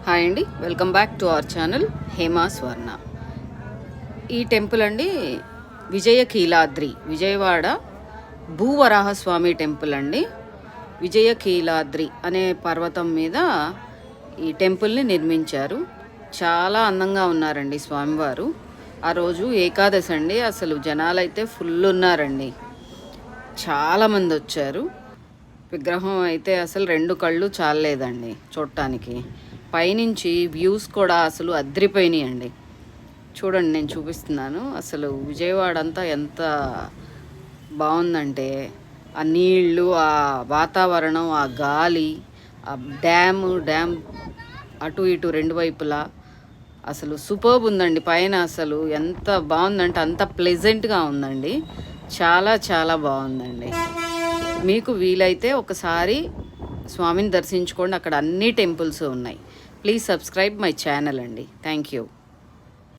Hi అండి, welcome back to our channel Hema స్వర్ణ. ఈ temple అండి విజయకీలాద్రి, విజయవాడ భూవరాహస్వామి టెంపుల్ అండి. విజయకీలాద్రి అనే పర్వతం మీద ఈ టెంపుల్ని నిర్మించారు. చాలా అందంగా ఉన్నారండి స్వామివారు. ఆ రోజు ఏకాదశి అండి, అసలు జనాలైతే ఫుల్ ఉన్నారండి, చాలామంది వచ్చారు. విగ్రహం అయితే అసలు 2 కళ్ళు చాలలేదండి చూడటానికి. పైనుంచి వ్యూస్ కూడా అసలు అద్రిపోయినాయండి. చూడండి, నేను చూపిస్తున్నాను. అసలు విజయవాడ అంతా ఎంత బాగుందంటే ఆ నీళ్ళు, ఆ వాతావరణం, ఆ గాలి, ఆ డ్యామ్ అటు ఇటు 2 వైపులా అసలు సూపర్బ్ ఉందండి. పైన అసలు ఎంత బాగుందంటే అంత ప్లెజెంట్గా ఉందండి. చాలా చాలా బాగుందండి. మీకు వీలైతే ఒకసారి స్వామిని దర్శించుకోండి. అక్కడ అన్ని టెంపుల్స్ ఉన్నాయి. ప్లీజ్ సబ్స్క్రైబ్ మై ఛానల్ అండి. Thank you.